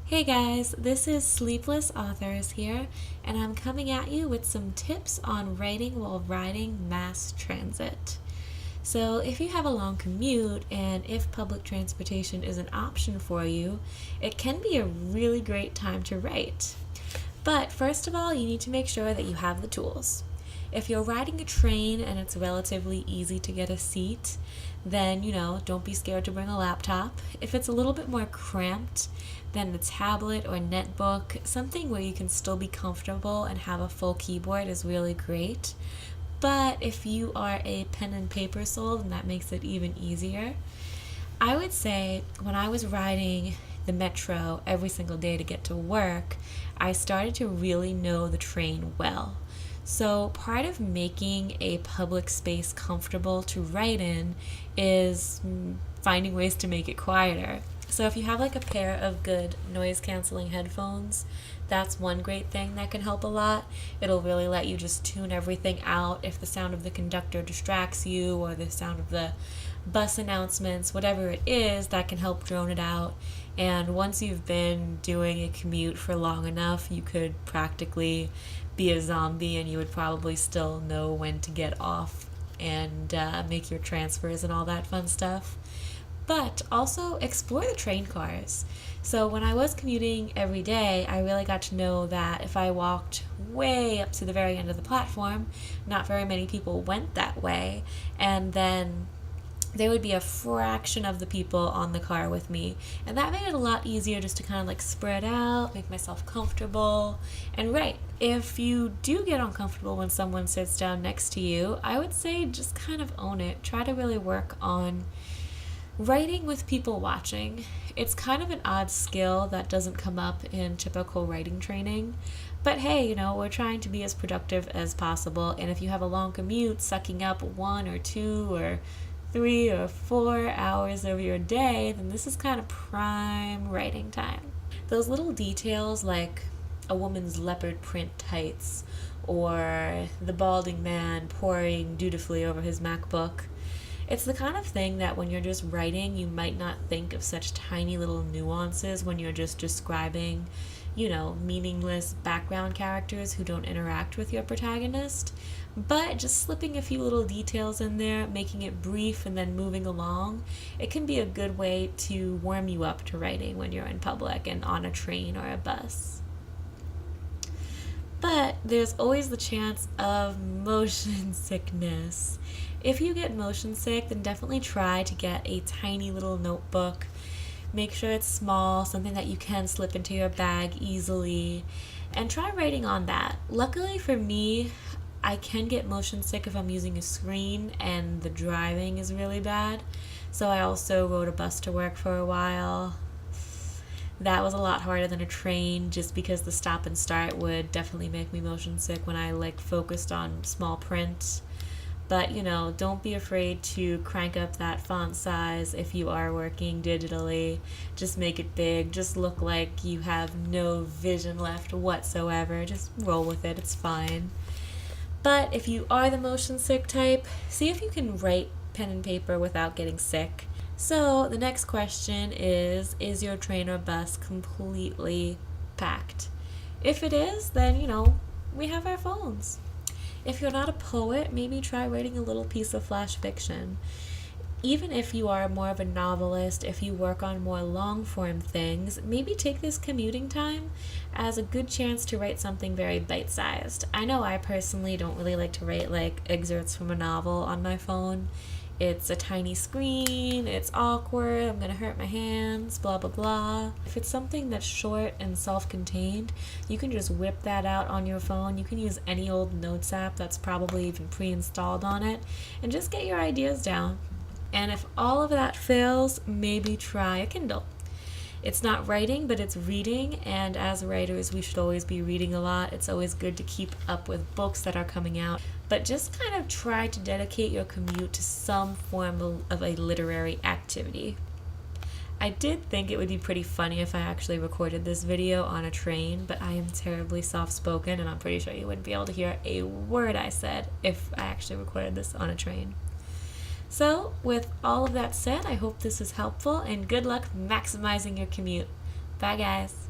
Hey guys, this is Sleepless Authors here, and I'm coming at you with some tips on writing while riding mass transit. So, if you have a long commute and if public transportation is an option for you, it can be a really great time to write. But first of all, you need to make sure that you have the tools. If you're riding a train and it's relatively easy to get a seat, then, don't be scared to bring a laptop. If it's a little bit more cramped, then a tablet or netbook, something where you can still be comfortable and have a full keyboard is really great. But if you are a pen and paper soul, then that makes it even easier. I would say when I was riding the metro every single day to get to work, I started to really know the train well. So part of making a public space comfortable to write in is finding ways to make it quieter. So if you have like a pair of good noise canceling headphones, that's one great thing that can help a lot. It'll really let you just tune everything out if the sound of the conductor distracts you or the sound of the bus announcements, whatever it is, that can help drone it out. And once you've been doing a commute for long enough, you could practically be a zombie and you would probably still know when to get off and make your transfers and all that fun stuff. But also explore the train cars. So when I was commuting every day, I really got to know that if I walked way up to the very end of the platform, not very many people went that way. And then there would be a fraction of the people on the car with me. And that made it a lot easier just to kind of like spread out, make myself comfortable. And if you do get uncomfortable when someone sits down next to you, I would say just kind of own it. Try to really work on writing with people watching. It's kind of an odd skill that doesn't come up in typical writing training. But hey, we're trying to be as productive as possible. And if you have a long commute, sucking up 1 or 2 or 3 or 4 hours of your day, then this is kind of prime writing time. Those little details like a woman's leopard print tights or the balding man poring dutifully over his MacBook, it's the kind of thing that when you're just writing, you might not think of such tiny little nuances when you're just describing, meaningless background characters who don't interact with your protagonist. But just slipping a few little details in there, making it brief and then moving along, it can be a good way to warm you up to writing when you're in public and on a train or a bus. But there's always the chance of motion sickness. If you get motion sick, then definitely try to get a tiny little notebook. Make sure it's small, something that you can slip into your bag easily, and try writing on that. Luckily for me, I can get motion sick if I'm using a screen and the driving is really bad. So I also rode a bus to work for a while. That was a lot harder than a train just because the stop and start would definitely make me motion sick when I focused on small print. But, don't be afraid to crank up that font size if you are working digitally. Just make it big. Just look like you have no vision left whatsoever. Just roll with it. It's fine. But if you are the motion sick type, see if you can write pen and paper without getting sick. So the next question is your train or bus completely packed? If it is, then, we have our phones. If you're not a poet, maybe try writing a little piece of flash fiction. Even if you are more of a novelist, if you work on more long-form things, maybe take this commuting time as a good chance to write something very bite-sized. I know I personally don't really like to write excerpts from a novel on my phone. It's a tiny screen, it's awkward, I'm gonna hurt my hands, blah blah blah. If it's something that's short and self-contained, you can just whip that out on your phone. You can use any old notes app that's probably even pre-installed on it and just get your ideas down. And if all of that fails, maybe try a Kindle. It's not writing, but it's reading, and as writers, we should always be reading a lot. It's always good to keep up with books that are coming out, but just kind of try to dedicate your commute to some form of a literary activity. I did think it would be pretty funny if I actually recorded this video on a train, but I am terribly soft-spoken, and I'm pretty sure you wouldn't be able to hear a word I said if I actually recorded this on a train. So, with all of that said, I hope this is helpful, and good luck maximizing your commute. Bye, guys.